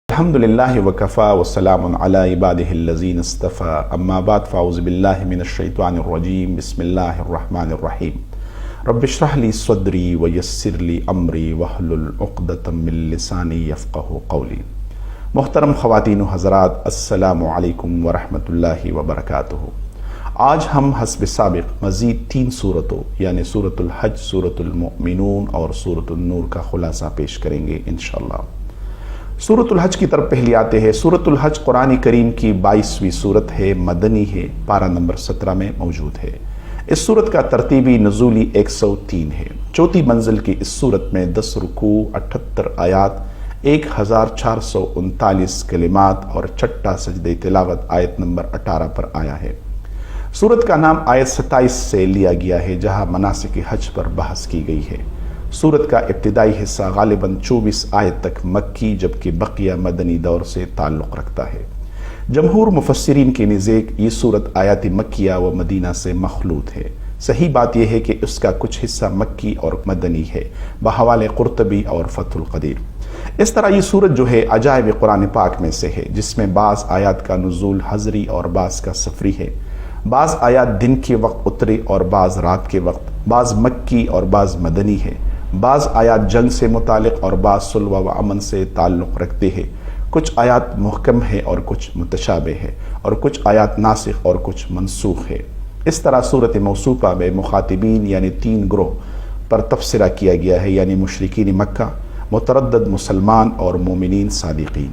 الحمد للہ وکفا وسلام علی عبادہ الذین اصطفى اما بعد فاعوذ باللہ من الشیطان الرجیم بسم اللہ الرحمن الرحیم رب اشرح لی صدری ویسر لی امری واحلل عقدۃ من لسانی یفقہوا قولی۔ محترم خواتین و حضرات، السلام علیکم ورحمۃ اللہ وبرکاتہ۔ آج ہم حسب سابق مزید 3 صورتوں یعنی سورۃ الحج، سورۃ المؤمنون اور سورۃ النور کا خلاصہ پیش کریں گے انشاءاللہ۔ سورۃ الحج کی طرف پہلے آتے ہیں۔ سورۃ الحج قرآن کریم کی 22ویں سورت ہے، مدنی ہے، پارہ نمبر 17 میں موجود ہے۔ اس سورت کا ترتیبی نزولی 103 ہے۔ چوتھی منزل کی اس سورت میں 10 رکوع، 78 آیات، 1439 کلمات اور چھٹا سجدہ تلاوت آیت نمبر 18 پر آیا ہے۔ سورت کا نام آیت 27 سے لیا گیا ہے، جہاں مناسک حج پر بحث کی گئی ہے۔ سورت کا ابتدائی حصہ غالباً 24 آیت تک مکی جبکہ بقیہ مدنی دور سے تعلق رکھتا ہے۔ جمہور مفسرین کے نزدیک یہ سورت آیات مکیہ و مدینہ سے مخلوط ہے۔ صحیح بات یہ ہے کہ اس کا کچھ حصہ مکی اور مدنی ہے، بحوالے قرطبی اور فتح القدیر۔ اس طرح یہ سورت جو ہے عجائب قرآن پاک میں سے ہے، جس میں بعض آیات کا نزول حضری اور بعض کا سفری ہے۔ بعض آیات دن کے وقت اترے اور بعض رات کے وقت، بعض مکی اور بعض مدنی ہے۔ بعض آیات جنگ سے متعلق اور بعض صلح و امن سے تعلق رکھتے ہیں۔ کچھ آیات محکم ہے اور کچھ متشابہ ہے، اور کچھ آیات ناسخ اور کچھ منسوخ ہے۔ اس طرح سورت موصوفہ میں مخاطبین یعنی 3 گروہ پر تبصرہ کیا گیا ہے، یعنی مشرکین مکہ، متردد مسلمان اور مومنین صادقین۔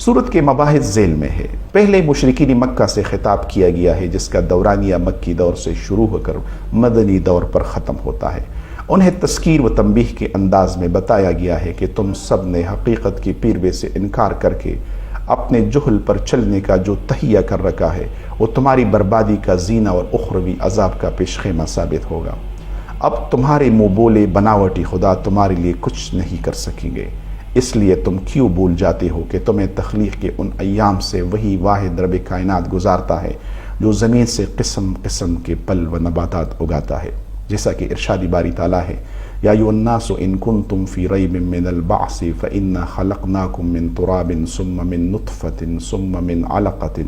سورت کے مباحث ذیل میں ہے۔ پہلے مشرکین مکہ سے خطاب کیا گیا ہے، جس کا دورانیہ مکی دور سے شروع ہو کر مدنی دور پر ختم ہوتا ہے۔ انہیں تذکیر و تنبیہ کے انداز میں بتایا گیا ہے کہ تم سب نے حقیقت کی پیروی سے انکار کر کے اپنے جہل پر چلنے کا جو تہیہ کر رکھا ہے، وہ تمہاری بربادی کا زینہ اور اخروی عذاب کا پیش خیمہ ثابت ہوگا۔ اب تمہارے منہ بولے بناوٹی خدا تمہارے لیے کچھ نہیں کر سکیں گے، اس لیے تم کیوں بھول جاتے ہو کہ تمہیں تخلیق کے ان ایام سے وہی واحد رب کائنات گزارتا ہے جو زمین سے قسم قسم کے پل و نباتات اگاتا ہے، جیسا کہ ارشاد باری تعالیٰ ہے، یا ایھا الناس ان کنتم فی ریب من البعث فانا خلقناکم من تراب ثم من نطفۃ ثم من علقۃ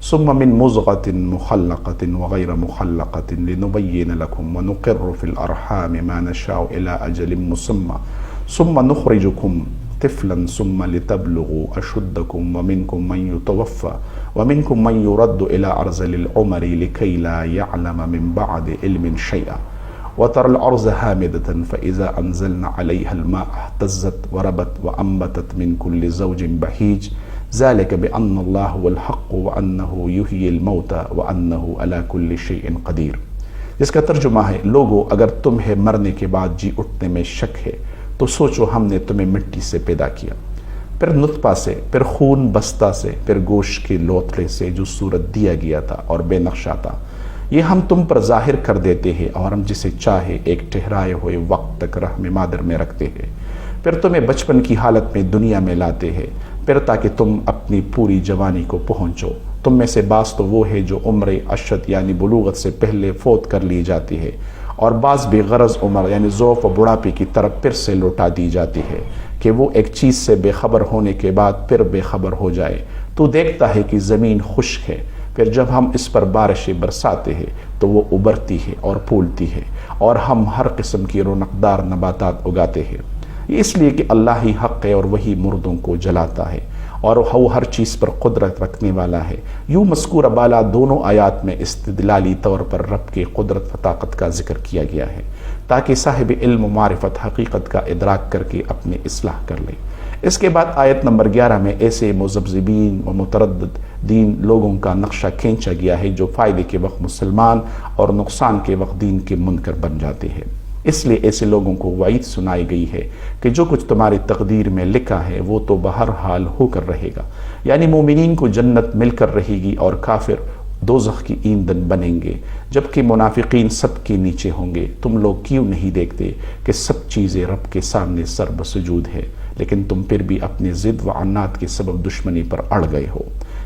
ثم من مضغۃ مخلقۃ وغیر مخلقۃ لنبین لکم ونقر فی الارحام ما نشاء الی اجل مسمى ثم نخرجکم طفلا ثم لتبلغوا اشدکم ومنکم من یتوفى ومنکم من يرد الى ارذل العمر لكي لا يعلم من بعد علم شيئا وترى الأرض هامدة فإذا أنزلنا عليها الماء اهتزت وربت وأنبتت من كل زوج بهيج ذلك بأن الله هو الحق وأنه يحيي الموتى وأنه على كل شيء قدير۔ جس کا ترجمہ ہے، لوگو اگر تمہیں مرنے کے بعد جی اٹھنے میں شک ہے تو سوچو ہم نے تمہیں مٹی سے پیدا کیا، پھر نطفہ سے، پھر خون بستہ سے، پھر گوشت کے لوتھڑے سے جو صورت دیا گیا تھا اور بے نقشہ تھا، یہ ہم تم پر ظاہر کر دیتے ہیں، اور ہم جسے چاہے ایک ٹھہرائے ہوئے وقت تک رحم مادر میں رکھتے ہیں، پھر تمہیں بچپن کی حالت میں دنیا میں لاتے ہیں، پھر تاکہ تم اپنی پوری جوانی کو پہنچو۔ تم میں سے بعض تو وہ ہے جو عمر اشد یعنی بلوغت سے پہلے فوت کر لی جاتی ہے، اور بعض بے غرض عمر یعنی ضعف و بڑھاپے کی طرف پھر سے لوٹا دی جاتی ہے کہ وہ ایک چیز سے بے خبر ہونے کے بعد پھر بے خبر ہو جائے۔ تو دیکھتا ہے کہ زمین خشک ہے، پھر جب ہم اس پر بارشیں برساتے ہیں تو وہ ابھرتی ہے اور پھولتی ہے، اور ہم ہر قسم کی رونقدار نباتات اگاتے ہیں۔ یہ اس لیے کہ اللہ ہی حق ہے اور وہی مردوں کو جلاتا ہے، اور وہ ہر چیز پر قدرت رکھنے والا ہے۔ یوں مذکورہ بالا دونوں آیات میں استدلالی طور پر رب کے قدرت و طاقت کا ذکر کیا گیا ہے، تاکہ صاحب علم و معرفت حقیقت کا ادراک کر کے اپنی اصلاح کر لے۔ اس کے بعد آیت نمبر 11 میں ایسے مذبذبین و متردد دین لوگوں کا نقشہ کھینچا گیا ہے جو فائدے کے وقت مسلمان اور نقصان کے وقت دین کے منکر بن جاتے ہیں۔ اس لیے ایسے لوگوں کو وعید سنائی گئی ہے کہ جو کچھ تمہاری تقدیر میں لکھا ہے وہ تو بہرحال ہو کر رہے گا، یعنی مومنین کو جنت مل کر رہے گی اور کافر دوزخ کی ایندھن بنیں گے، جبکہ منافقین سب کے نیچے ہوں گے۔ تم لوگ کیوں نہیں دیکھتے کہ سب چیزیں رب کے سامنے سر بسجود ہے، لیکن تم پھر بھی اپنے ضد و عناد کے سبب دشمنی پر اڑ گئے ہو۔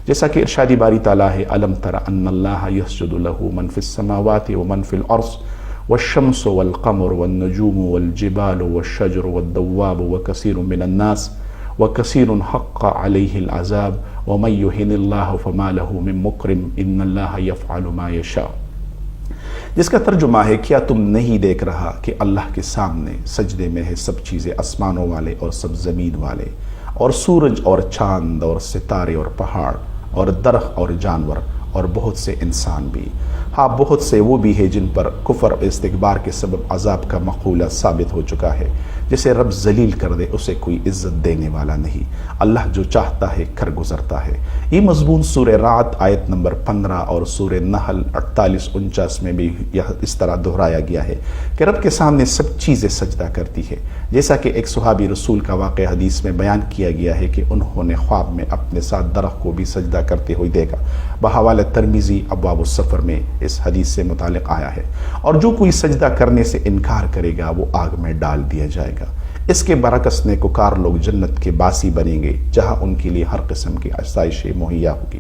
جیسا کہ ارشاد باری تعالیٰ ہے، الم تر ان اللہ یسجد له من فی السماوات ومن فی الارض والشمس والقمر والنجوم والجبال والشجر والدواب وكثير من الناس وکثیر حق علیہ العذاب ومن یہن اللہ فما لہ من مکرم ان اللہ یفعل ما یشاء۔ جس کا ترجمہ ہے کیا تم نہیں دیکھ رہا کہ اللہ کے سامنے سجدے میں ہے سب چیزیں، آسمانوں والے اور سب زمین والے، اور سورج اور چاند اور ستارے اور پہاڑ اور درخت اور جانور اور بہت سے انسان بھی۔ ہاں بہت سے وہ بھی ہے جن پر کفر اور استکبار کے سبب عذاب کا مقولہ ثابت ہو چکا ہے۔ جسے رب ذلیل کر دے اسے کوئی عزت دینے والا نہیں، اللہ جو چاہتا ہے کر گزرتا ہے۔ یہ مضمون سورہ رعد آیت نمبر 15 اور سورہ نحل 48-49 میں بھی اس طرح دہرایا گیا ہے کہ رب کے سامنے سب چیزیں سجدہ کرتی ہے، جیسا کہ ایک صحابی رسول کا واقعہ حدیث میں بیان کیا گیا ہے کہ انہوں نے خواب میں اپنے ساتھ درخت کو بھی سجدہ کرتے ہوئے دیکھا۔ بحوالہ ترمذی ابواب السفر میں اس حدیث سے متعلق آیا ہے۔ اور جو کوئی سجدہ کرنے سے انکار کرے گا وہ آگ میں ڈال دیا جائے گا۔ اس کے برعکس نیکوکار لوگ جنت کے باسی بنیں گے جہاں ان کے لیے ہر قسم کی آسائشیں مہیا ہوگی۔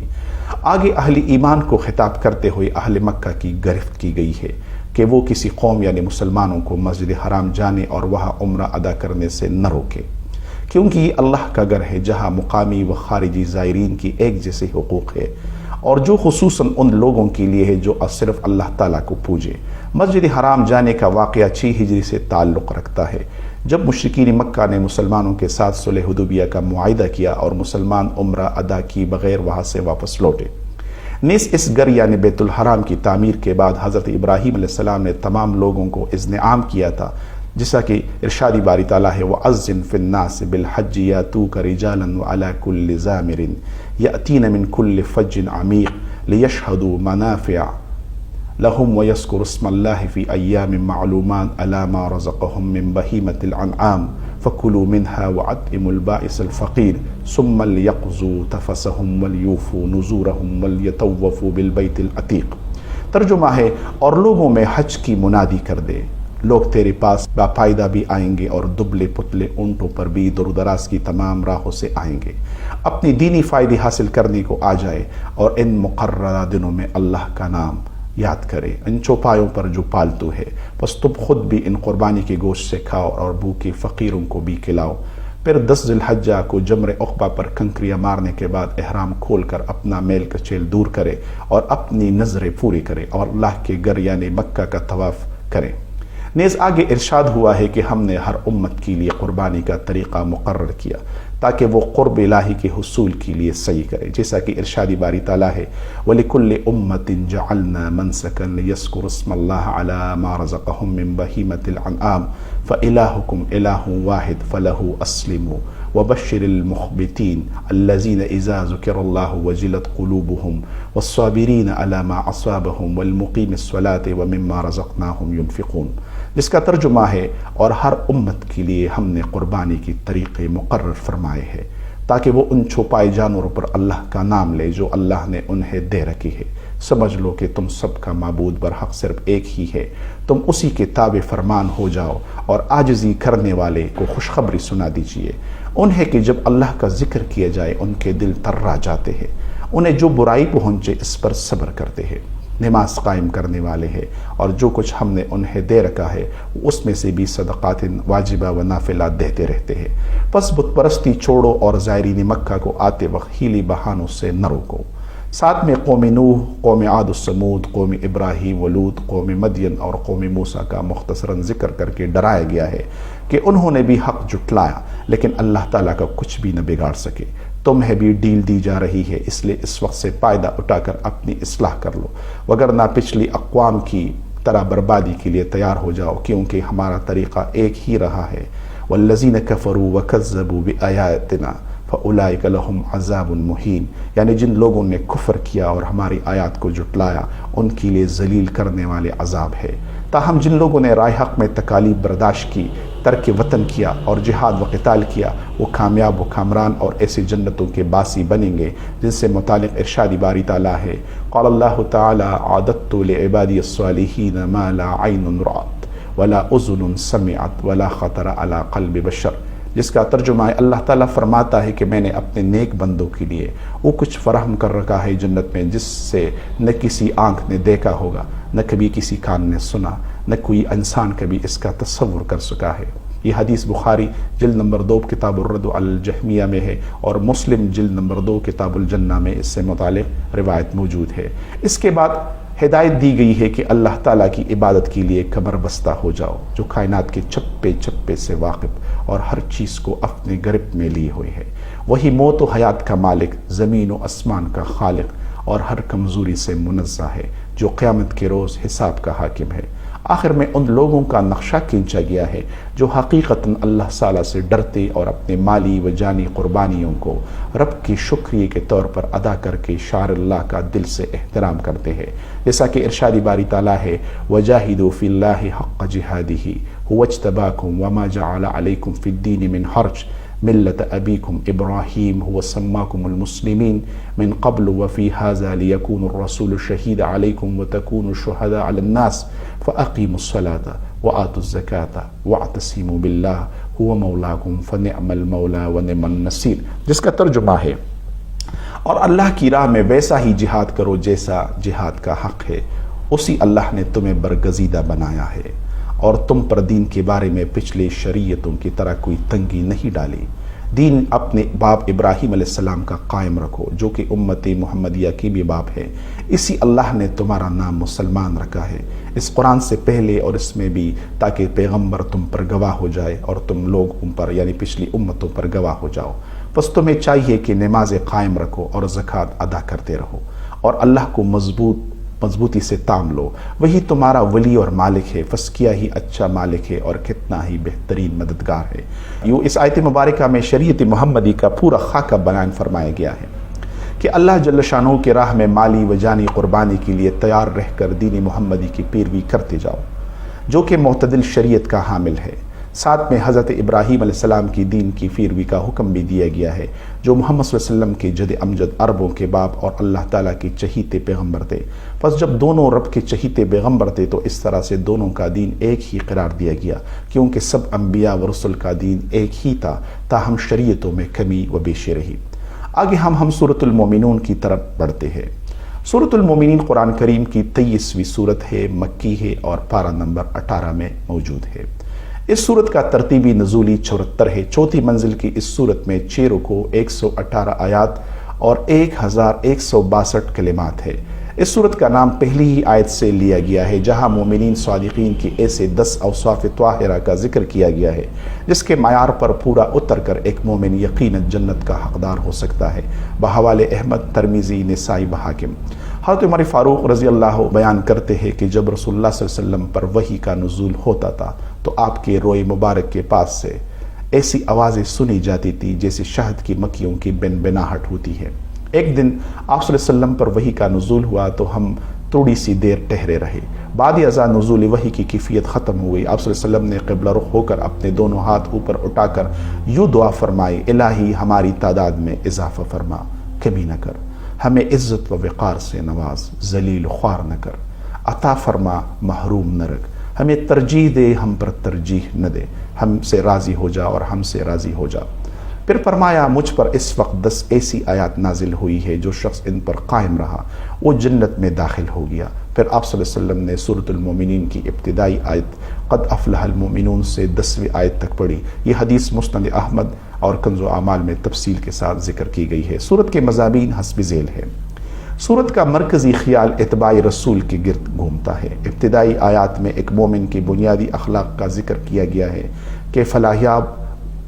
آگے اہل ایمان کو خطاب کرتے ہوئے اہل مکہ کی گرفت کی گئی ہے کہ وہ کسی قوم یعنی مسلمانوں کو مسجد حرام جانے اور وہاں عمرہ ادا کرنے سے نہ روکے، کیونکہ یہ اللہ کا گھر ہے جہاں مقامی و خارجی زائرین کی ایک جیسے حقوق ہے، اور جو خصوصاً ان لوگوں کے لیے ہے جو صرف اللہ تعالیٰ کو پوجے۔ مسجد حرام جانے کا واقعہ 6 ہجری سے تعلق رکھتا ہے، جب مشرکین مکہ نے مسلمانوں کے ساتھ صلح حدیبیہ کا معاہدہ کیا اور مسلمان عمرہ ادا کی بغیر وہاں سے واپس لوٹے۔ نیز اس گھر یعنی بیت الحرام کی تعمیر کے بعد حضرت ابراہیم علیہ السلام نے تمام لوگوں کو اذن عام کیا تھا، جیسا کہ ارشادی باری تعالیٰ ہے وَأَذِّن فِي النَّاسِ بِالْحَجِّ يَأْتُوكَ رِجَالًا وَعَلَى كُلِّ ضَامِرٍ يَأْتِينَ مِنْ كُلِّ فَجٍّ عَمِيقٍ لِيَشْهَدُوا مَنَافِعَ لَهُمْ وَيَذْكُرُوا اسْمَ اللَّهِ فِي أَيَّامٍ مَّعْلُومَاتٍ عَلَى مَا رَزَقَهُم مِّن بَهِيمَةِ الْأَنْعَامِ فَكُلُوا مِنْهَا وَأَطْعِمُوا الْبَائِسَ الْفَقِيرَ ثُمَّ لْيَقْضُوا تَفَثَهُمْ وَلْيُوفُوا نُذُورَهُمْ وَلْيَطَوَّفُوا بِالْبَيْتِ الْعَتِيقِ۔ ترجمہ ہے اور لوگوں میں حج کی منادی کر دے، لوگ تیرے پاس باپائدہ بھی آئیں گے اور دبلے پتلے اونٹوں پر بھی دور دراز کی تمام راہوں سے آئیں گے، اپنی دینی فائدے حاصل کرنے کو آ جائے اور ان مقررہ دنوں میں اللہ کا نام یاد کرے ان چوپایوں پر جو پالتو ہے، بس تم خود بھی ان قربانی کے گوشت سے کھاؤ اور بھوکے فقیروں کو بھی کھلاؤ۔ پھر 10 ذی الحجہ کو جمر عقبہ پر کنکریاں مارنے کے بعد احرام کھول کر اپنا میل کچیل دور کرے اور اپنی نظریں پوری کرے اور اللہ کے گھر یعنی مکہ کا طواف کرے۔ نیز آگے ارشاد ہوا ہے کہ ہم نے ہر امت کے لیے قربانی کا طریقہ مقرر کیا تاکہ وہ قرب الہی کے حصول کے لیے صحیح کرے، جیسا کہ ارشادی باری تعالیٰ ہے وَلِكُلِّ أُمَّةٍ جَعَلْنَا مَنْسَكًا لِيَذْكُرُوا اسْمَ اللَّهِ عَلَى مَا رَزَقَهُم مِّن بَهِيمَةِ الْأَنْعَامِ فَإِلَٰهُكُمْ إِلَٰهٌ وَاحِدٌ فَلَهُ أَسْلِمُوا وَبَشِّرِ الْمُخْبِتِينَ الَّذِينَ إِذَا ذُكِرَ اللَّهُ وَجِلَتْ قُلُوبُهُمْ وَالصَّابِرِينَ عَلَى مَا أَصَابَهُمْ وَالْمُقِيمِ الصَّلَاةِ وَمِمَّا رَزَقْنَاهُمْ يُنْفِقُونَ، جس کا ترجمہ ہے اور ہر امت کے لیے ہم نے قربانی کی طریقے مقرر فرمائے ہیں تاکہ وہ ان چھپائے جانوروں پر اللہ کا نام لے جو اللہ نے انہیں دے رکھی ہے۔ سمجھ لو کہ تم سب کا معبود برحق صرف ایک ہی ہے، تم اسی کے تابع فرمان ہو جاؤ اور عاجزی کرنے والے کو خوشخبری سنا دیجئے انہیں کہ جب اللہ کا ذکر کیا جائے ان کے دل ترا جاتے ہیں، انہیں جو برائی پہنچے اس پر صبر کرتے ہیں، نماز قائم کرنے والے ہیں، اور جو کچھ ہم نے انہیں دے رکھا ہے اس میں سے بھی صدقات واجبہ و نافلات دیتے رہتے ہیں۔ پس بت پرستی چھوڑو اور زائرین مکہ کو آتے وقت ہیلی بہانوں سے نہ روکو۔ ساتھ میں قوم نوح، قوم عاد و سمود، قوم ابراہیم و لوط، قوم مدین اور قوم موسیٰ کا مختصراً ذکر کر کے ڈرایا گیا ہے کہ انہوں نے بھی حق جھٹلایا لیکن اللہ تعالیٰ کا کچھ بھی نہ بگاڑ سکے۔ تمہیں بھی ڈیل دی جا رہی ہے، اس لیے اس وقت سے فائدہ اٹھا کر اپنی اصلاح کر لو، وگرنہ پچھلی اقوام کی طرح بربادی کے لیے تیار ہو جاؤ، کیونکہ ہمارا طریقہ ایک ہی رہا ہے۔ والذین کفروا وکذبوا بآیاتنا فأولئک لہم عذاب مہین، یعنی جن لوگوں نے کفر کیا اور ہماری آیات کو جھٹلایا ان کے لیے ذلیل کرنے والے عذاب ہے۔ تاہم جن لوگوں نے رائے حق میں تکالیف برداشت کی، ترک وطن کیا اور جہاد و قتال کیا، وہ کامیاب و کامران اور ایسے جنتوں کے باسی بنیں گے جن سے متعلق ارشادی باری تعالیٰ ہے قال اللہ تعالی اعددت لعبادی الصالحین ما لا عین رأت ولا اذن سمعت ولا خطر علی قلب بشر، جس کا ترجمہ ہے اللہ تعالیٰ فرماتا ہے کہ میں نے اپنے نیک بندوں کے لیے وہ کچھ فراہم کر رکھا ہے جنت میں جس سے نہ کسی آنکھ نے دیکھا ہوگا، نہ کبھی کسی کان نے سنا، نہ کوئی انسان کبھی اس کا تصور کر سکا ہے۔ یہ حدیث بخاری جلد نمبر 2 کتاب الرد علی الجہمیہ میں ہے، اور مسلم جلد نمبر 2 کتاب الجنہ میں اس سے متعلق روایت موجود ہے۔ اس کے بعد ہدایت دی گئی ہے کہ اللہ تعالیٰ کی عبادت کے لیے کمر بستہ ہو جاؤ، جو کائنات کے چپے چپے سے واقف اور ہر چیز کو اپنے گرفت میں لیے ہوئے ہے۔ وہی موت و حیات کا مالک، زمین و آسمان کا خالق اور ہر کمزوری سے منزہ ہے، جو قیامت کے روز حساب کا حاکم ہے۔ آخر میں ان لوگوں کا نقشہ کھینچا گیا ہے جو حقیقتاً اللہ تعالیٰ سے ڈرتے اور اپنے مالی و جانی قربانیوں کو رب کی شکریہ کے طور پر ادا کر کے شعائر اللہ کا دل سے احترام کرتے ہیں، جیسا کہ ارشاد باری تعالیٰ ہے وَجَاهِدُوا فِي اللَّهِ حَقَّ جِهَادِهِ هُوَ اجْتَبَاكُمْ وَمَا جَعَلَ عَلَيْكُمْ فِي الدِّينِ مِنْ حَرْجٍ مِلَّةَ أَبِيكُمْ إِبْرَاهِيمَ هُوَ سَمَّاكُمُ الْمُسْلِمِينَ مِنْ قَبْلُ وَفِي هَذَا لِيَكُونَ الرَّسُولُ شَهِيدًا عَلَيْكُمْ وَتَكُونُوا شُهَدَاءَ عَلَى النَّاسِ فَأَقِيمُوا الصَّلَاةَ وَآتُوا الزَّكَاةَ وَاعْتَصِمُوا بِاللَّهِ هُوَ مَوْلَاكُمْ فَنِعْمَ الْمَوْلَى وَنِعْمَ النَّصِيرُ، جس کا ترجمہ ہے اور اللہ کی راہ میں ویسا ہی جہاد کرو جیسا جہاد کا حق ہے، اسی اللہ نے تمہیں برگزیدہ بنایا ہے، اور تم پر دین کے بارے میں پچھلے شریعتوں کی طرح کوئی تنگی نہیں ڈالی۔ دین اپنے باپ ابراہیم علیہ السلام کا قائم رکھو، جو کہ امت محمدیہ کی بھی باپ ہے۔ اسی اللہ نے تمہارا نام مسلمان رکھا ہے، اس قرآن سے پہلے اور اس میں بھی، تاکہ پیغمبر تم پر گواہ ہو جائے اور تم لوگ ان پر یعنی پچھلی امتوں پر گواہ ہو جاؤ۔ بس تمہیں چاہیے کہ نماز قائم رکھو اور زکوٰۃ ادا کرتے رہو، اور اللہ کو مضبوطی سے تام لو، وہی تمہارا ولی اور مالک ہے، بس کیا ہی اچھا مالک ہے اور کتنا ہی بہترین مددگار ہے۔ یوں اس آیت مبارکہ میں شریعت محمدی کا پورا خاکہ بیان فرمایا گیا ہے کہ اللہ جل شانہ کی راہ میں مالی و جانی قربانی کے لیے تیار رہ کر دین محمدی کی پیروی کرتے جاؤ، جو کہ معتدل شریعت کا حامل ہے۔ ساتھ میں حضرت ابراہیم علیہ السلام کی دین کی پیروی کا حکم بھی دیا گیا ہے، جو محمد صلی اللہ علیہ وسلم کے جد امجد عربوں کے باپ اور اللہ تعالیٰ کے چہیتے پیغمبر تھے۔ پس جب دونوں رب کے چہیتے پیغمبر تھے تو اس طرح سے دونوں کا دین ایک ہی قرار دیا گیا، کیونکہ سب انبیاء و رسل کا دین ایک ہی تھا، تاہم شریعتوں میں کمی و بیشی رہی۔ آگے ہم سورۃ المومنون کی طرف بڑھتے ہیں۔ سورۃ المومنین قرآن کریم کی 23ویں سورت ہے، مکی ہے اور پارہ نمبر 18 میں موجود ہے۔ اس سورت کا ترتیبی نزولی 74 ہے۔ چوتھی منزل کی اس سورت میں 6 رکوع، 118 آیات اور 1162 کلمات ہے۔ اس سورت کا نام پہلی ہی آیت سے لیا گیا ہے، جہاں مومنین صادقین کی ایسے 10 اوصاف طاہرہ کا ذکر کیا گیا ہے جس کے معیار پر پورا اتر کر ایک مومن یقیناً جنت کا حقدار ہو سکتا ہے۔ بحوالِ احمد، ترمذی، نسائی، حاکم۔ حضرت عمر فاروق رضی اللہ بیان کرتے ہیں کہ جب رسول اللہ صلی اللہ علیہ وسلم پر وحی کا نزول ہوتا تھا تو آپ کے روئے مبارک کے پاس سے ایسی آوازیں سنی جاتی تھی جیسے شہد کی مکھیوں کی بنبناہٹ ہوتی ہے۔ ایک دن آپ صلی اللہ علیہ وسلم پر وحی کا نزول ہوا تو ہم تھوڑی سی دیر ٹھہرے رہے۔ بعد ازاں نزول وحی کی کیفیت ختم ہوئی۔ آپ صلی اللہ علیہ وسلم نے قبلہ رخ ہو کر اپنے دونوں ہاتھ اوپر اٹھا کر یوں دعا فرمائی، الہی ہماری تعداد میں اضافہ فرما، کمی نہ کر، ہمیں عزت و وقار سے نواز، ذلیل و خوار نہ کر، عطا فرما، محروم نہ رکھ، ہمیں ترجیح دے، ہم پر ترجیح نہ دے، ہم سے راضی ہو جا اور ہم سے راضی ہو جا۔ پھر فرمایا مجھ پر اس وقت 10 ایسی آیات نازل ہوئی ہے، جو شخص ان پر قائم رہا وہ جنت میں داخل ہو گیا۔ پھر آپ صلی اللہ علیہ وسلم نے سورۃ المومنین کی ابتدائی آیت قد افلح المؤمنون سے 10ویں آیت تک پڑھی۔ یہ حدیث مسند احمد اور کنز و اعمال میں تفصیل کے ساتھ ذکر کی گئی ہے۔ سورت کے مضامین حسب ذیل ہے۔ سورت کا مرکزی خیال اتباع رسول کے گرد گھومتا ہے۔ ابتدائی آیات میں ایک مومن کے بنیادی اخلاق کا ذکر کیا گیا ہے کہ فلاحیاب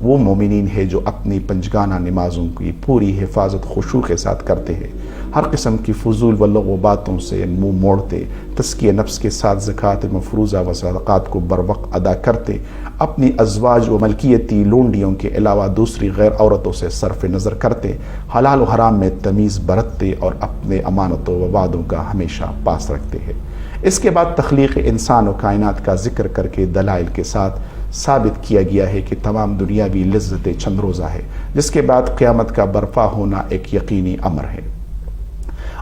وہ مومنین ہیں جو اپنی پنجگانہ نمازوں کی پوری حفاظت خشوع کے ساتھ کرتے ہیں، ہر قسم کی فضول و لغو باتوں سے منہ موڑتے، تزکیہ نفس کے ساتھ زکوٰۃ مفروضہ و صدقات کو بروقت ادا کرتے، اپنی ازواج و ملکیتی لونڈیوں کے علاوہ دوسری غیر عورتوں سے صرف نظر کرتے، حلال و حرام میں تمیز برتتے اور اپنے امانتوں و وعدوں کا ہمیشہ پاس رکھتے ہیں۔ اس کے بعد تخلیق انسان و کائنات کا ذکر کر کے دلائل کے ساتھ ثابت کیا گیا ہے کہ تمام دنیاوی لذتیں چند روزہ ہے، جس کے بعد قیامت کا برپا ہونا ایک یقینی امر ہے،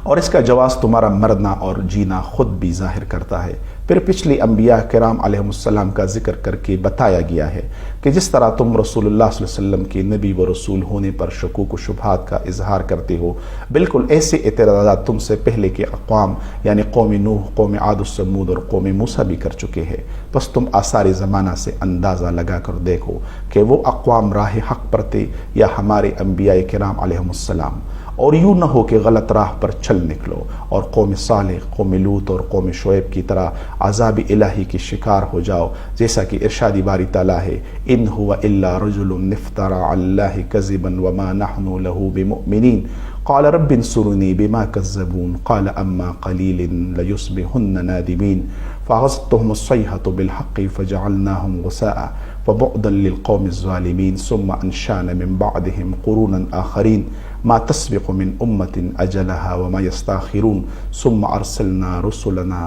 اور اس کا جواز تمہارا مرنا اور جینا خود بھی ظاہر کرتا ہے۔ پھر پچھلی انبیاء کرام علیہ السلام کا ذکر کر کے بتایا گیا ہے کہ جس طرح تم رسول اللہ صلی اللہ علیہ وسلم کے نبی و رسول ہونے پر شکوک و شبہات کا اظہار کرتے ہو، بالکل ایسے اعتراضات تم سے پہلے کے اقوام یعنی قوم نوح، قوم عاد و ثمود اور قوم موسیٰ بھی کر چکے ہیں۔ بس تم آثار زمانہ سے اندازہ لگا کر دیکھو کہ وہ اقوام راہ حق پر تھے یا ہمارے انبیاء کرام علیہ السلام، اور یوں نہ ہو کہ غلط راہ پر چل نکلو اور قوم صالح، قوم لوط اور قوم شعیب کی طرح عذاب الہی کی شکار ہو جاؤ، جیسا کہ ارشاد باری تعالیٰ ہے ان هو الا رجل افترى على الله كذبا وما نحن له بمؤمنين قال رب انصرني بما كذبون قال اما قليل ليصبحن نادمين فأخذتهم الصيحة بالحق فجعلناهم غثاء فبعدا للقوم الظالمين ثم أنشأنا من بعدهم قرونا آخرين ما تسبق من أمة أجلها وما يستأخرون ثم أرسلنا رسلنا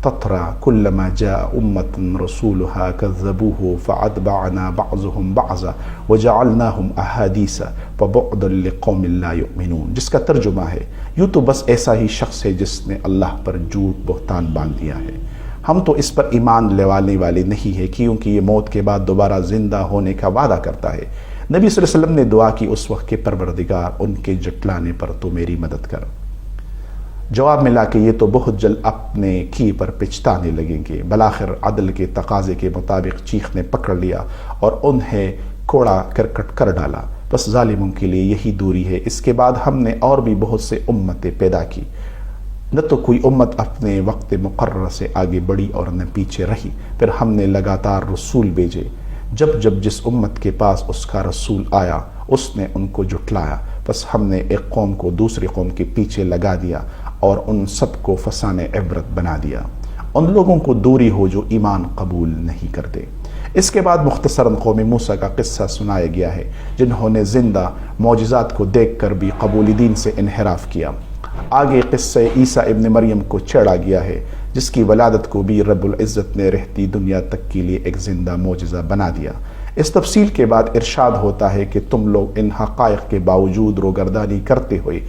تترى كلما جاء أمة رسولها كذبوه فأتبعنا بعضهم بعضا وجعلناهم أحاديث فبعدا لقوم لا يؤمنون، جس کا ترجمہ ہے یوں تو بس ایسا ہی شخص ہے جس نے اللہ پر جھوٹ بہتان باندھ دیا ہے، ہم تو اس پر ایمان لیوانے والے نہیں ہے کیونکہ یہ موت کے بعد دوبارہ زندہ ہونے کا وعدہ کرتا ہے۔ نبی صلی اللہ علیہ وسلم نے دعا کی اس وقت کے پروردگار ان کے جٹلانے پر تو میری مدد کر۔ جواب ملا کہ یہ تو بہت جلد اپنے کی پر پچتانے لگیں گے۔ بالآخر عدل کے تقاضے کے مطابق چیخ نے پکڑ لیا اور انہیں کوڑا کرکٹ کر ڈالا۔ بس ظالموں کے لیے یہی دوری ہے۔ اس کے بعد ہم نے اور بھی بہت سے امتیں پیدا کی، نہ تو کوئی امت اپنے وقت مقرر سے آگے بڑھی اور نہ پیچھے رہی۔ پھر ہم نے لگاتار رسول بھیجے، جب جب جس امت کے پاس اس کا رسول آیا اس نے ان کو جھٹلایا، بس ہم نے ایک قوم کو دوسری قوم کے پیچھے لگا دیا اور ان سب کو فسانہ عبرت بنا دیا۔ ان لوگوں کو دوری ہو جو ایمان قبول نہیں کرتے۔ اس کے بعد مختصراً قوم موسیٰ کا قصہ سنایا گیا ہے، جنہوں نے زندہ معجزات کو دیکھ کر بھی قبول دین سے انحراف کیا۔ آگے قصہ عیسیٰ ابن مریم کو چھیڑا گیا ہے، جس کی ولادت کو بھی رب العزت نے رہتی دنیا تک کے لیے ایک زندہ معجزہ بنا دیا۔ اس تفصیل کے بعد ارشاد ہوتا ہے کہ تم لوگ ان حقائق کے باوجود روگردانی کرتے ہوئے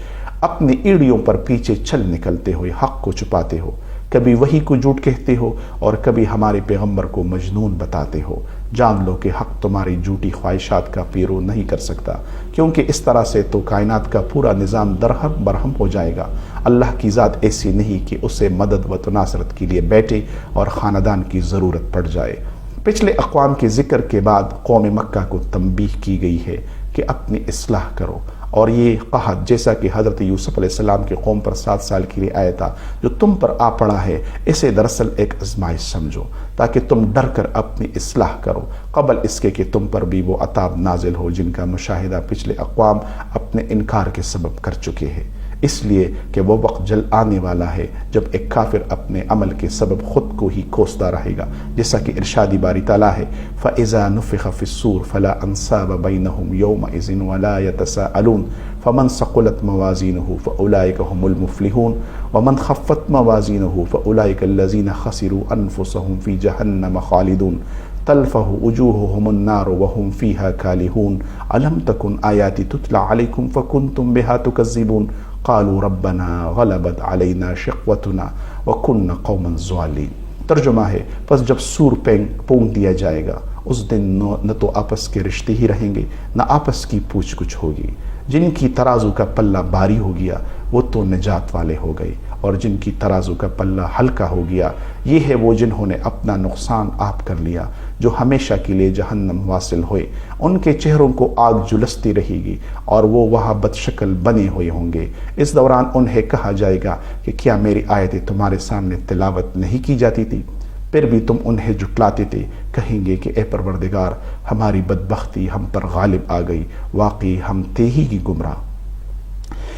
اپنی ایڑیوں پر پیچھے چل نکلتے ہوئے حق کو چھپاتے ہو، کبھی وحی کو جھوٹ کہتے ہو اور کبھی ہمارے پیغمبر کو مجنون بتاتے ہو۔ جان لو کہ حق تمہاری جھوٹی خواہشات کا پیرو نہیں کر سکتا، کیونکہ اس طرح سے تو کائنات کا پورا نظام درہم برہم ہو جائے گا۔ اللہ کی ذات ایسی نہیں کہ اسے مدد و تناصرت کے لیے بیٹھے اور خاندان کی ضرورت پڑ جائے۔ پچھلے اقوام کے ذکر کے بعد قوم مکہ کو تنبیہ کی گئی ہے کہ اپنی اصلاح کرو، اور یہ قحط جیسا کہ حضرت یوسف علیہ السلام کی قوم پر 7 سال کے لیے آیا تھا جو تم پر آ پڑا ہے، اسے دراصل ایک آزمائش سمجھو تاکہ تم ڈر کر اپنی اصلاح کرو قبل اس کے کہ تم پر بھی وہ عذاب نازل ہو جن کا مشاہدہ پچھلے اقوام اپنے انکار کے سبب کر چکے ہیں۔ اس لیے کہ وہ وقت جلد آنے والا ہے جب ایک کافر اپنے عمل کے سبب خود کو ہی کوستا رہے گا، جیسا کہ ارشاد باری تعالیٰ ہے فَإِذَا نُفِخَ فِي الصُّورِ فَلَا أَنْسَابَ بَيْنَهُمْ يَوْمَئِذٍ وَلَا يَتَسَاءَلُونَ فَمَنْ ثَقُلَتْ مَوَازِينُهُ فَأُولَئِكَ هُمُ الْمُفْلِحُونَ وَمَنْ خَفَّتْ مَوَازِينُهُ فَأُولَئِكَ الَّذِينَ خَسِرُوا أَنفُسَهُمْ فِي جَهَنَّمَ خَالِدُونَ تلفح وجوههم النار وهم فيها كالحون ألم تكن آياتي تتلى عليكم فكنتم بها تكذبون قالوا ربنا غلبت علينا شقوتنا وكنا قوما ضالين۔ ترجمہ ہے پس جب سور پونک دیا جائے گا اس دن نہ تو آپس کے رشتے ہی رہیں گے نہ آپس کی پوچھ گچھ ہوگی۔ جن کی ترازو کا پلہ بھاری ہو گیا وہ تو نجات والے ہو گئے، اور جن کی ترازو کا پلہ ہلکا ہو گیا یہ ہے وہ جنہوں نے اپنا نقصان آپ کر لیا، جو ہمیشہ کے لیے جہنم واصل ہوئے۔ ان کے چہروں کو آگ جلستی رہے گی اور وہ وہاں بد شکل بنے ہوئے ہوں گے۔ اس دوران انہیں کہا جائے گا کہ کیا میری آیتیں تمہارے سامنے تلاوت نہیں کی جاتی تھی؟ پھر بھی تم انہیں جھٹلاتے تھے۔ کہیں گے کہ اے پروردگار ہماری بدبختی ہم پر غالب آ گئی، واقعی ہم تھے ہی کی گمراہ۔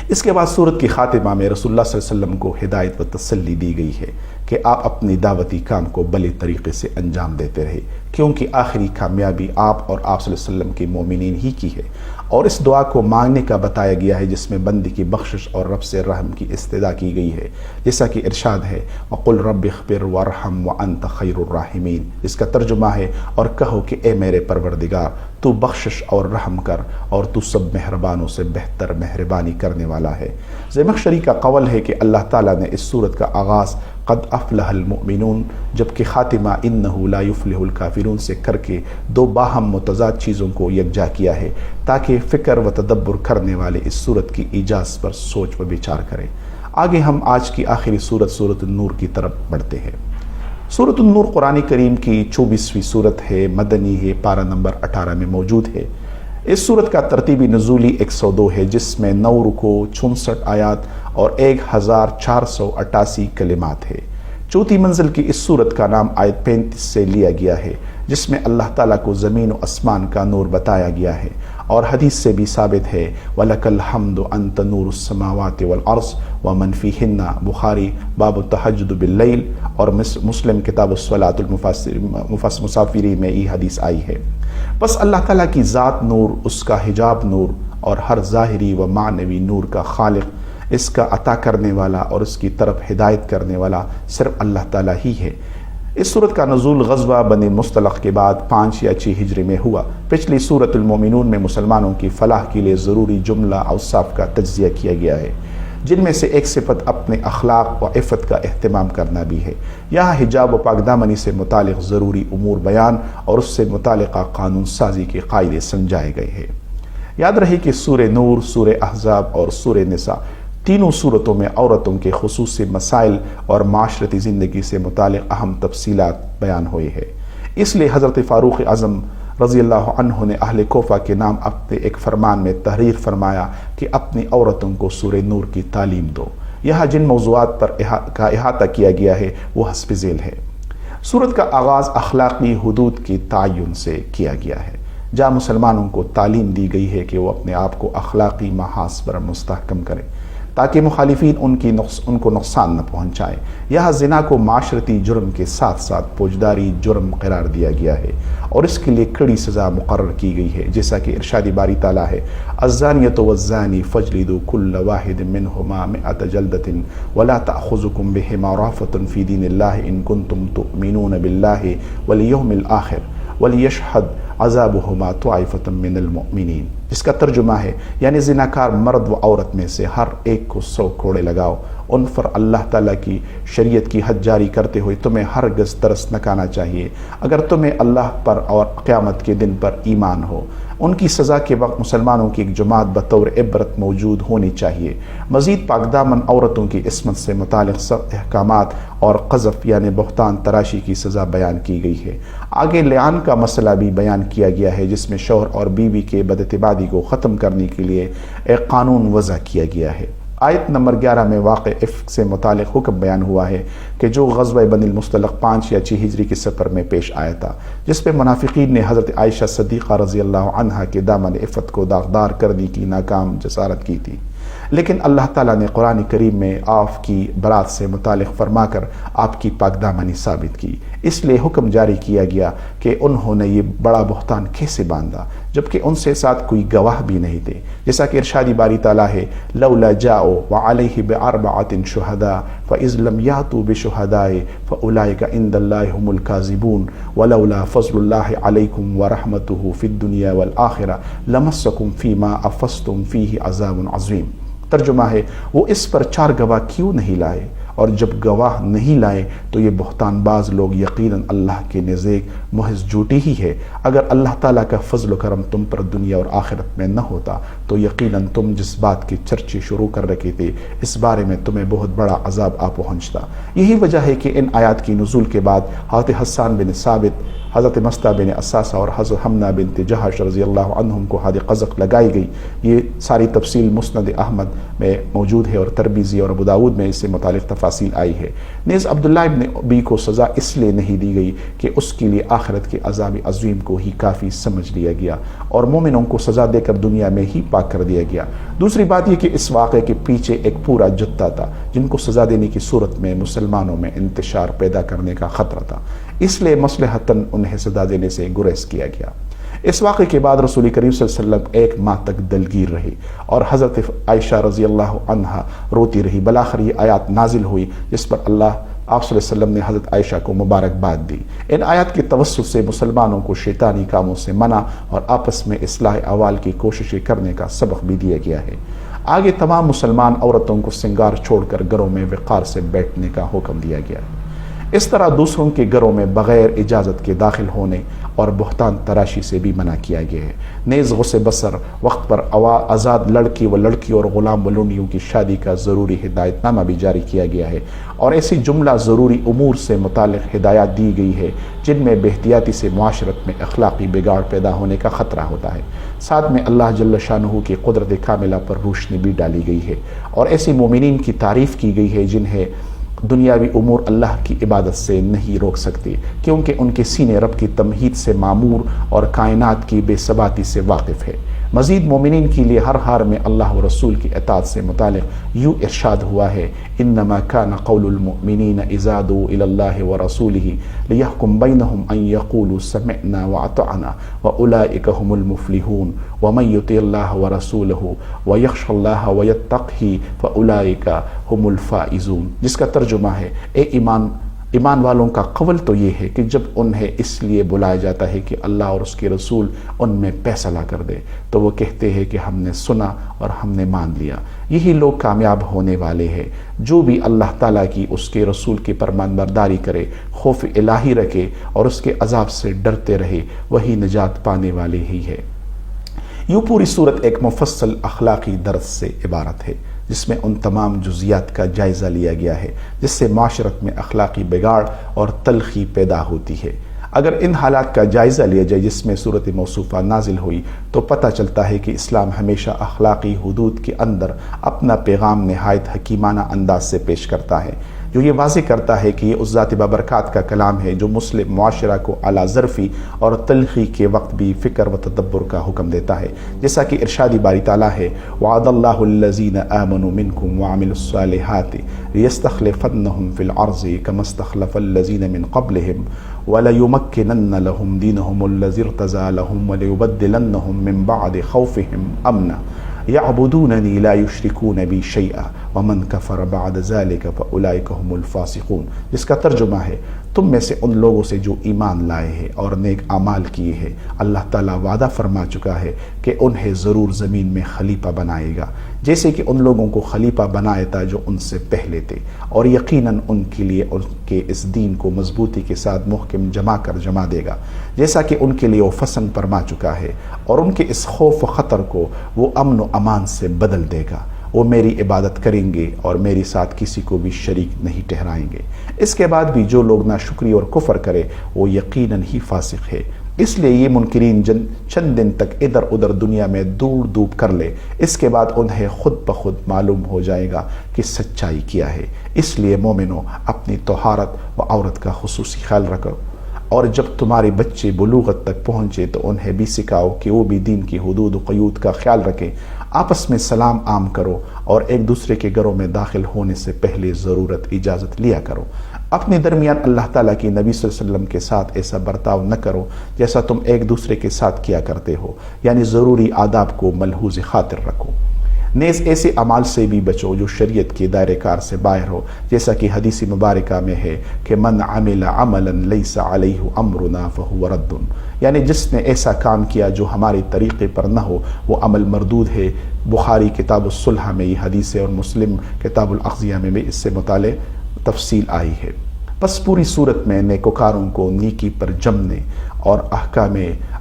اس کے بعد سورت کی خاتمہ میں رسول اللہ صلی اللہ علیہ وسلم کو ہدایت و تسلی دی گئی ہے کہ آپ اپنی دعوتی کام کو بھلے طریقے سے انجام دیتے رہے، کیونکہ آخری کامیابی آپ اور آپ صلی اللہ علیہ وسلم کے مومنین ہی کی ہے۔ اور اس دعا کو مانگنے کا بتایا گیا ہے جس میں بندی کی بخشش اور رب سے رحم کی استدعا کی گئی ہے، جیسا کہ ارشاد ہے وَقُلْ رَبِّ اغْفِرْ وَارْحَمْ وَأَنْتَ خَيْرُ الرَّاحِمِينَ۔ اس کا ترجمہ ہے اور کہو کہ اے میرے پروردگار تو بخشش اور رحم کر اور تو سب مہربانوں سے بہتر مہربانی کرنے والا ہے۔ زمخشری کا قول ہے کہ اللہ تعالیٰ نے اس سورت کا آغاز قد افلح المؤمنون جبکہ خاتمہ انہ لا یفلح الکافرون سے کر کے دو باہم متضاد چیزوں کو یکجا کیا ہے تاکہ فکر و تدبر کرنے والے اس سورت کی ایجاز پر سوچ و بچار کریں۔ آگے ہم آج کی آخری سورت سورۃ النور کی طرف بڑھتے ہیں۔ سورۃ النور قرآن کریم کی 24ویں سورت ہے، مدنی ہے، پارہ نمبر 18 میں موجود ہے۔ اس سورت کا ترتیبی نزولی 102 ہے جس میں 9 رکوع، 66 آیات اور 1488 کلمات ہے۔ چوتھی منزل کی اس سورت کا نام آیت 35 سے لیا گیا ہے جس میں اللہ تعالیٰ کو زمین و اسمان کا نور بتایا گیا ہے، اور حدیث سے بھی ثابت ہے وَلَكَ الْحَمْدُ أَنْتَ نُورُ السَّمَاوَاتِ وَالْأَرْضِ وَمَنْ فِيهِنَّ، بخاری باب التہجد باللیل اور مسلم کتاب الصلاۃ المسافری میں یہ حدیث آئی ہے۔ بس اللہ تعالیٰ کی ذات نور، اس کا حجاب نور، اور ہر ظاہری و معنوی نور کا خالق، اس کا عطا کرنے والا اور اس کی طرف ہدایت کرنے والا صرف اللہ تعالیٰ ہی ہے۔ اس سورت کا نزول غزوہ بنی مصطلق کے بعد 5 یا 6 ہجری میں ہوا۔ پچھلی سورۃ المومنون میں مسلمانوں کی فلاح کے لیے ضروری جملہ اوصاف کا تجزیہ کیا گیا ہے، جن میں سے ایک صفت اپنے اخلاق و عفت کا اہتمام کرنا بھی ہے۔ یہاں حجاب و پاکدامنی سے متعلق ضروری امور بیان اور اس سے متعلقہ قانون سازی کے قاعدے سمجھائے گئے ہیں۔ یاد رہے کہ سورہ نور، سورہ احزاب اور سورہ نساء تینوں صورتوں میں عورتوں کے خصوصی مسائل اور معاشرتی زندگی سے متعلق اہم تفصیلات بیان ہوئے ہیں۔ اس لیے حضرت فاروق اعظم رضی اللہ عنہ نے اہل کوفہ کے نام اپنے ایک فرمان میں تحریر فرمایا کہ اپنی عورتوں کو سورہ نور کی تعلیم دو۔ یہاں جن موضوعات پر احاطہ کیا گیا ہے وہ حسب ذیل ہے۔ سورت کا آغاز اخلاقی حدود کی تعین سے کیا گیا ہے، جہاں مسلمانوں کو تعلیم دی گئی ہے کہ وہ اپنے آپ کو اخلاقی محاذ پر مستحکم کریں تاکہ مخالفین ان کو نقصان نہ پہنچائیں۔ یہاں زنا کو معاشرتی جرم کے ساتھ ساتھ فوجداری جرم قرار دیا گیا ہے اور اس کے لیے کڑی سزا مقرر کی گئی ہے، جیسا کہ ارشاد باری تعالیٰ ہے الزانیۃ والزانی فاجلدوا کل واحد منہما 100 جلدۃ ولا تأخذکم بہما رأفۃ فی دین اللہ ان کنتم تؤمنون باللہ والیوم الآخر ولیشہد عذابہما طائفۃ من المؤمنین، جس کا ترجمہ ہے یعنی زناکار مرد و عورت میں سے ہر ایک کو 100 کوڑے لگاؤ۔ ان پر اللہ تعالیٰ کی شریعت کی حد جاری کرتے ہوئے تمہیں ہرگز ترس نہ کھانا چاہیے اگر تمہیں اللہ پر اور قیامت کے دن پر ایمان ہو۔ ان کی سزا کے وقت مسلمانوں کی ایک جماعت بطور عبرت موجود ہونی چاہیے۔ مزید پاکدامن عورتوں کی عصمت سے متعلق سخت احکامات اور قذف یعنی بہتان تراشی کی سزا بیان کی گئی ہے۔ آگے لعان کا مسئلہ بھی بیان کیا گیا ہے جس میں شوہر اور بیوی کے بداعتباری کو ختم کرنے کے لیے ایک قانون وضع کیا گیا ہے۔ آیت نمبر 11 میں واقع افک سے متعلق حکم بیان ہوا ہے کہ جو غزوہ بنی المصطلق 5 یا 6 ہجری کے سفر میں پیش آیا تھا، جس پہ منافقین نے حضرت عائشہ صدیقہ رضی اللہ عنہا کے دامن عفت کو داغدار کرنے کی ناکام جسارت کی تھی، لیکن اللہ تعالیٰ نے قرآن کریم میں آپ کی برات سے متعلق فرما کر آپ کی پاکدامنی ثابت کی۔ اس لیے حکم جاری کیا گیا کہ انہوں نے یہ بڑا بہتان کیسے باندھا جبکہ ان سے ساتھ کوئی گواہ بھی نہیں تھے، جیسا کہ ارشاد باری تعالیٰ ہے لولا جاؤ وعلیہ باربعۃ شہداء فاذ لم یاتوا بشہداء فاولئک عند اللہ هم الکاذبون ولولا فضل اللہ علیکم ورحمتہ فی الدنیا والآخرہ لمسکم فیما افضتم فیہ عذاب عظیم۔ ترجمہ ہے وہ اس پر 4 گواہ کیوں نہیں لائے، اور جب گواہ نہیں لائے تو یہ بہتان باز لوگ یقیناً اللہ کے نزدیک محض جھوٹی ہی ہے۔ اگر اللہ تعالیٰ کا فضل و کرم تم پر دنیا اور آخرت میں نہ ہوتا تو یقیناً تم جس بات کے چرچے شروع کر رکھے تھے اس بارے میں تمہیں بہت بڑا عذاب آ پہنچتا۔ یہی وجہ ہے کہ ان آیات کی نزول کے بعد حضرت حسان بن ثابت، حضرت مستہ بن اساسہ اور حضرت حمنہ بنت جہش رضی اللہ عنہم کو حد قذف لگائی گئی۔ یہ ساری تفصیل مسند احمد میں موجود ہے اور ترمذی اور ابو داؤد میں اس سے متعلق تفاصیل آئی ہے۔ نیز عبداللہ ابن ابی کو سزا اس لیے نہیں دی گئی کہ اس کے لیے آخرت کے عذاب عظیم کو ہی کافی سمجھ لیا گیا اور مومنوں کو سزا دے کر دنیا میں ہی پاک کر دیا گیا۔ دوسری بات یہ کہ اس واقعے کے پیچھے ایک پورا جتھا تھا جن کو سزا دینے کی صورت میں مسلمانوں میں انتشار پیدا کرنے کا خطرہ تھا، اس لیے مصلحتاً انہیں سزا دینے سے گریز کیا گیا۔ اس واقعے کے بعد رسول کریم صلی اللہ علیہ وسلم 1 ماہ تک دلگیر رہی اور حضرت عائشہ رضی اللہ عنہا روتی رہی۔ بالآخر یہ آیات نازل ہوئی جس پر اللہ آپ صلی اللہ علیہ وسلم نے حضرت عائشہ کو مبارکباد دی۔ ان آیات کے توسط سے مسلمانوں کو شیطانی کاموں سے منع اور آپس میں اصلاح احوال کی کوششیں کرنے کا سبق بھی دیا گیا ہے۔ آگے تمام مسلمان عورتوں کو سنگار چھوڑ کر گھروں میں وقار سے بیٹھنے کا حکم دیا گیا ہے۔ اس طرح دوسروں کے گھروں میں بغیر اجازت کے داخل ہونے اور بہتان تراشی سے بھی منع کیا گیا ہے۔ نیز غصے بسر وقت پر آزاد لڑکی و لڑکی اور غلام و لونڈیوں کی شادی کا ضروری ہدایت نامہ بھی جاری کیا گیا ہے، اور ایسی جملہ ضروری امور سے متعلق ہدایات دی گئی ہے جن میں بے احتیاطی سے معاشرت میں اخلاقی بگاڑ پیدا ہونے کا خطرہ ہوتا ہے۔ ساتھ میں اللہ جل شانہ کی قدرت کاملہ پر روشنی بھی ڈالی گئی ہے، اور ایسی مومنین کی تعریف کی گئی ہے جنہیں دنیاوی امور اللہ کی عبادت سے نہیں روک سکتے، کیونکہ ان کے سینے رب کی تمہید سے معمور اور کائنات کی بے ثباتی سے واقف ہے۔ مزید مومنین کے لیے ہر حال میں اللہ و رسول کی اطاعت سے متعلق یوں ارشاد ہوا ہے، انما کان قول المؤمنین اذا دعوا الی اللہ ورسولہ لیحکم بینہم ان یقولوا سمعنا واطعنا واولئک هم المفلحون ومن یطع اللہ ورسولہ ویخش اللہ ویتقہ فاولئک هم الفائزون، جس کا ترجمہ ہے، اے ایمان والوں کا قول تو یہ ہے کہ جب انہیں اس لیے بلایا جاتا ہے کہ اللہ اور اس کے رسول ان میں فیصلہ کر دے تو وہ کہتے ہیں کہ ہم نے سنا اور ہم نے مان لیا، یہی لوگ کامیاب ہونے والے ہیں۔ جو بھی اللہ تعالیٰ کی اس کے رسول کی فرمانبرداری کرے، خوف الہی رکھے اور اس کے عذاب سے ڈرتے رہے، وہی نجات پانے والے ہی ہے۔ یوں پوری صورت ایک مفصل اخلاقی درس سے عبارت ہے جس میں ان تمام جزیات کا جائزہ لیا گیا ہے جس سے معاشرت میں اخلاقی بگاڑ اور تلخی پیدا ہوتی ہے۔ اگر ان حالات کا جائزہ لیا جائے جس میں صورت موصوفہ نازل ہوئی تو پتہ چلتا ہے کہ اسلام ہمیشہ اخلاقی حدود کے اندر اپنا پیغام نہایت حکیمانہ انداز سے پیش کرتا ہے، جو یہ واضح کرتا ہے کہ یہ اس ذات بابرکات کا کلام ہے جو مسلم معاشرہ کو اعلیٰ ظرفی اور تلخی کے وقت بھی فکر و تدبر کا حکم دیتا ہے، جیسا کہ ارشادی باری تعالیٰ ہے، وعد اللہ الذین آمنوا منکم وعملوا الصالحات لیستخلفنہم فی الارض کما استخلف الذین من قبلہم وَلَيُمَكِّنَنَّ لَهُمْ دِينَهُمُ الَّذِي ارْتَضَىٰ لَهُمْ وَلَيُبَدِّلَنَّهُمْ مِنْ بَعْدِ خَوْفِهِمْ أَمْنًا يَعْبُدُونَنِي لَا يُشْرِكُونَ بِي شَيْئًا وَمَنْ كَفَرَ بَعْدَ ذَلِكَ فَأُولَٰئِكَ هُمُ الْفَاسِقُونَ، جس کا ترجمہ ہے، تم میں سے ان لوگوں سے جو ایمان لائے ہیں اور نیک اعمال کیے ہیں، اللہ تعالیٰ وعدہ فرما چکا ہے کہ انہیں ضرور زمین میں خلیفہ بنائے گا، جیسے کہ ان لوگوں کو خلیفہ بنایا تھا جو ان سے پہلے تھے، اور یقیناً ان کے لیے ان کے اس دین کو مضبوطی کے ساتھ محکم جمع دے گا، جیسا کہ ان کے لیے وہ پسند فرما چکا ہے، اور ان کے اس خوف و خطر کو وہ امن و امان سے بدل دے گا۔ وہ میری عبادت کریں گے اور میرے ساتھ کسی کو بھی شریک نہیں ٹھہرائیں گے۔ اس کے بعد بھی جو لوگ ناشکری اور کفر کرے وہ یقیناً ہی فاسق ہے۔ اس لیے یہ منکرین چند دن تک ادھر ادھر دنیا میں دور دوب کر لے، اس کے بعد انہیں خود بخود معلوم ہو جائے گا کہ سچائی کیا ہے۔ اس لیے مومنو، اپنی طہارت و عورت کا خصوصی خیال رکھو، اور جب تمہارے بچے بلوغت تک پہنچے تو انہیں بھی سکھاؤ کہ وہ بھی دین کی حدود و قیود کا خیال رکھیں، آپس میں سلام عام کرو اور ایک دوسرے کے گھروں میں داخل ہونے سے پہلے ضرورت اجازت لیا کرو۔ اپنے درمیان اللہ تعالیٰ کی نبی صلی اللہ علیہ وسلم کے ساتھ ایسا برتاؤ نہ کرو جیسا تم ایک دوسرے کے ساتھ کیا کرتے ہو، یعنی ضروری آداب کو ملحوظ خاطر رکھو۔ نیز ایسے اعمال سے بھی بچو جو شریعت کے دائرہ کار سے باہر ہو، جیسا کہ حدیث مبارکہ میں ہے کہ من عمل عملا لیس علیہ امرنا فہو رد، یعنی جس نے ایسا کام کیا جو ہمارے طریقے پر نہ ہو وہ عمل مردود ہے۔ بخاری کتاب الصلح میں یہ حدیث ہے اور مسلم کتاب الاقضیہ میں بھی اس سے متعلق تفصیل آئی ہے۔ بس پوری صورت میں نیکوکاروں کو نیکی پر جمنے اور احکام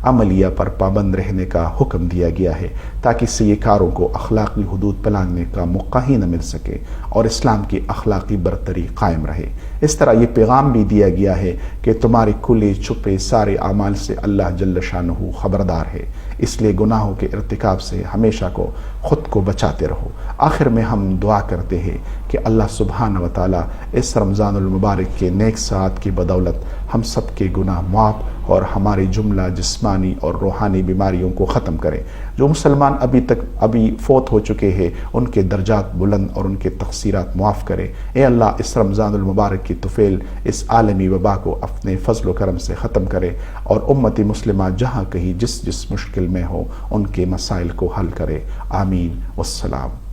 عملیہ پر پابند رہنے کا حکم دیا گیا ہے تاکہ سیئکاروں کو اخلاقی حدود پلانگنے کا موقع ہی نہ مل سکے اور اسلام کی اخلاقی برتری قائم رہے۔ اس طرح یہ پیغام بھی دیا گیا ہے کہ تمہارے کھلے چھپے سارے اعمال سے اللہ جل شانہ خبردار ہے، اس لیے گناہوں کے ارتکاب سے ہمیشہ کو خود کو بچاتے رہو۔ آخر میں ہم دعا کرتے ہیں کہ اللہ سبحانہ و تعالیٰ اس رمضان المبارک کے نیک ساعات کی بدولت ہم سب کے گناہ معاف اور ہماری جملہ جسمانی اور روحانی بیماریوں کو ختم کرے۔ جو مسلمان ابھی فوت ہو چکے ہیں ان کے درجات بلند اور ان کے تقصیرات معاف کرے۔ اے اللہ، اس رمضان المبارک کی طفیل اس عالمی وبا کو اپنے فضل و کرم سے ختم کرے اور امت مسلمہ جہاں کہیں جس مشکل میں ہو ان کے مسائل کو حل کرے۔ آمین والسلام۔